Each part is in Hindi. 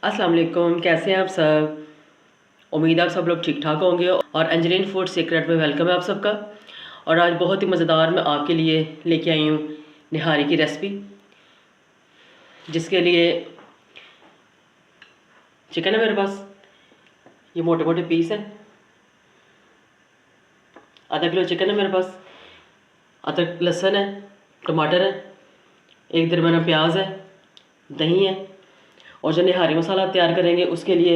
अस्सलाम वालेकुम, कैसे हैं आप सब। उम्मीद है आप सब लोग ठीक ठाक होंगे और एंजलिन फूड सीक्रेट में वेलकम है आप सबका। और आज बहुत ही मज़ेदार मैं आपके लिए लेके आई हूँ निहारी की रेसिपी, जिसके लिए चिकन है मेरे पास। ये मोटे मोटे पीस हैं। आधा किलो चिकन है मेरे पास। अदरक लहसुन है, टमाटर है, एक दरमियाना प्याज है, दही है। और जो निहारी मसाला तैयार करेंगे उसके लिए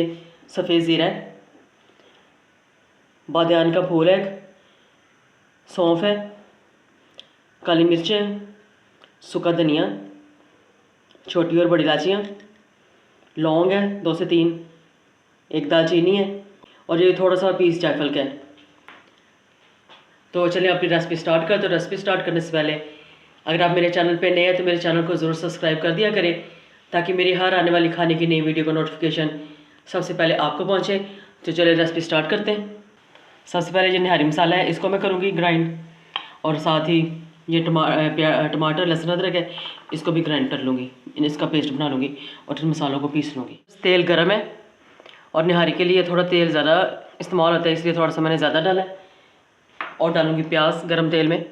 सफ़ेद ज़ीरा है, बादियान का फूल है, सौंफ है, काली मिर्चें, सूखा धनिया, छोटी और बड़ी इलायचियाँ, लौंग है 2 से 3, एक दालचीनी है और ये थोड़ा सा पीस जायफल का है। तो चलिए अपनी रेसिपी स्टार्ट करते। तो रेसिपी स्टार्ट करने से पहले अगर आप मेरे चैनल पे नए हैं तो मेरे चैनल को ज़रूर सब्सक्राइब कर दिया करें, ताकि मेरी हर आने वाली खाने की नई वीडियो का नोटिफिकेशन सबसे पहले आपको पहुँचे। तो चलिए रेसिपी स्टार्ट करते हैं। सबसे पहले जो निहारी मसाला है इसको मैं करूँगी ग्राइंड, और साथ ही ये टमाटर लहसुन अदरक है, इसको भी ग्राइंड कर लूँगी, इसका पेस्ट बना लूँगी और इन मसालों को पीस लूँगी। तेल गर्म है और निहारी के लिए थोड़ा तेल ज़्यादा इस्तेमाल होता है, इसलिए थोड़ा सा मैंने ज़्यादा डाला है। और डालूँगी प्याज गर्म तेल में।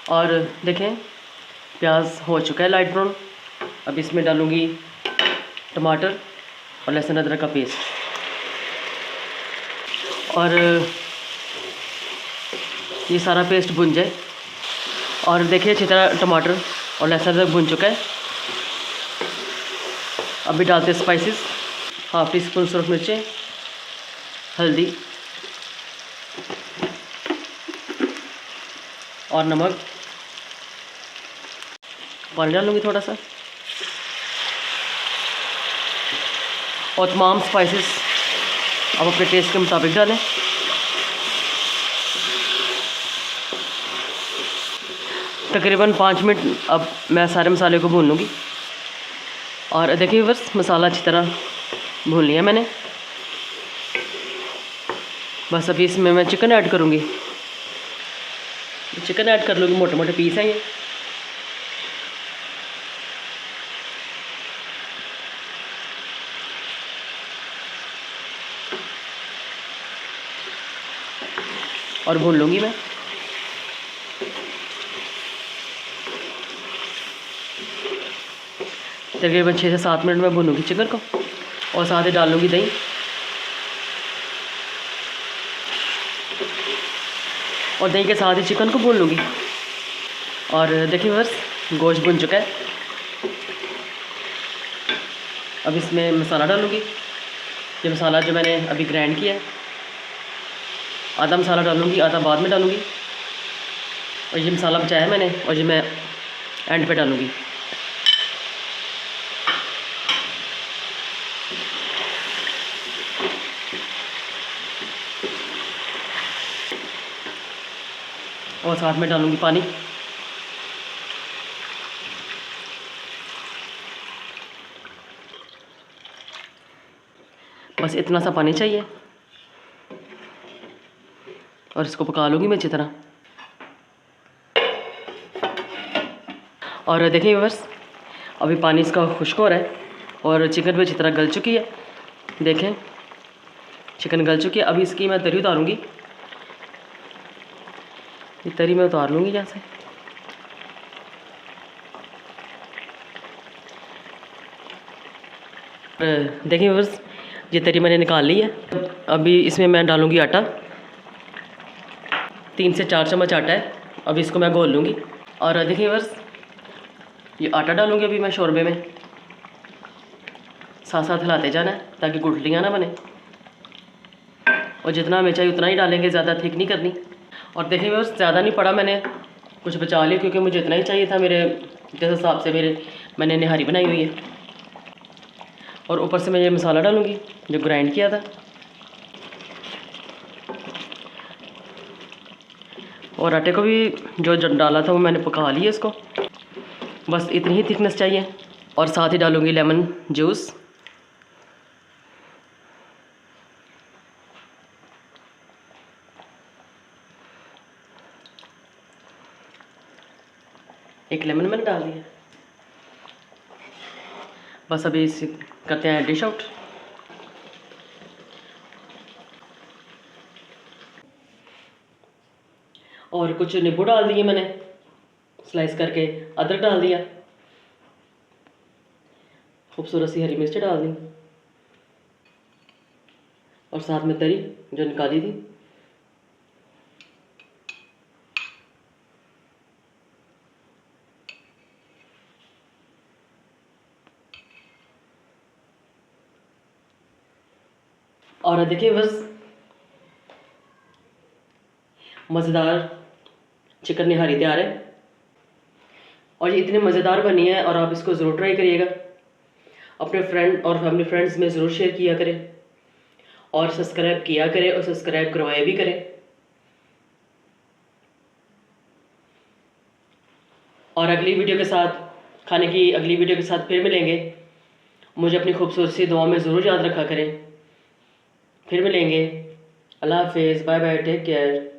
और देखें प्याज हो चुका है लाइट ब्राउन। अब इसमें डालूँगी टमाटर और लहसुन अदरक का पेस्ट। और ये सारा पेस्ट भुन जाए। और देखिए अच्छी तरह टमाटर और लहसुन अदरक भुन चुका है। अभी डालते हैं स्पाइसेस। हाफ टी स्पून सूरज मिर्चें, हल्दी और नमक। पानी डालूँगी थोड़ा सा। और तमाम स्पाइसेस आप अपने टेस्ट के मुताबिक डालें। तकरीबन 5 मिनट अब मैं सारे मसाले को भून लूँगी। और देखिए बस मसाला अच्छी तरह भून लिया मैंने। बस अभी इसमें मैं चिकन ऐड करूँगी। चिकन ऐड कर लूँगी, मोटे मोटे पीस हैं ये। और भून लूँगी मैं। तकरीबन 6 से 7 मिनट में भूनूँगी चिकन को। और साथ ही डाल लूँगी दही। और दही के साथ ही चिकन को भून लूँगी। और देखिए बस गोश्त भुन चुका है। अब इसमें मसाला डालूँगी। ये मसाला जो मैंने अभी ग्राइंड किया है, आधा मसाला डालूँगी, आधा बाद में डालूँगी। और ये मसाला बचाया है मैंने, और ये मैं एंड पे डालूँगी। और साथ में डालूँगी पानी। बस इतना सा पानी चाहिए। और इसको पका लूँगी मैं अच्छी तरह। और देखिए बस अभी पानी इसका खुश्क हो रहा है और चिकन भी अच्छी तरह गल चुकी है। देखें चिकन गल चुकी है। अभी इसकी मैं तरी उतारूँगी। ये तरी मैं उतार लूँगी यहाँ से। देखिए बस ये तरी मैंने निकाल ली है। अभी इसमें मैं डालूँगी आटा। 3 से 4 चम्मच आटा है। अभी इसको मैं घोल लूँगी। और देखिए बस ये आटा डालूँगी अभी मैं शोरबे में। साथ साथ हिलाते जाना है ताकि गुठलियाँ ना बने। और जितना हमें चाहिए उतना ही डालेंगे, ज़्यादा थिक नहीं करनी। और देखिए बस ज़्यादा नहीं पड़ा, मैंने कुछ बचा लिया क्योंकि मुझे इतना ही चाहिए था मेरे जिस हिसाब से मैंने निहारी बनाई हुई है। और ऊपर से मैं ये मसाला डालूँगी जो ग्राइंड किया था। और आटे को भी जो डाला था वो मैंने पका लिया इसको। बस इतनी ही थिकनेस चाहिए। और साथ ही डालूँगी लेमन जूस। एक लेमन मैंने डाल दिया। बस अभी इसे करते हैं डिश आउट। और कुछ नींबू डाल दिए मैंने स्लाइस करके, अदरक डाल दिया, खूबसूरत सी हरी मिर्च डाल दी और साथ में तरी जो निकाली थी। और देखिए बस मज़ेदार चिकन निहारी तैयार है और ये इतनी मज़ेदार बनी है और आप इसको ज़रूर ट्राई करिएगा। अपने फ्रेंड और फैमिली फ्रेंड्स में ज़रूर शेयर किया करें और सब्सक्राइब किया करें और सब्सक्राइब करवाया भी करें। और अगली वीडियो के साथ, खाने की अगली वीडियो के साथ फिर मिलेंगे। मुझे अपनी खूबसूरत सी दुआ में ज़रूर याद रखा करें। फिर मिलेंगे। अल्लाह हाफिज़, बाय बाय, टेक केयर।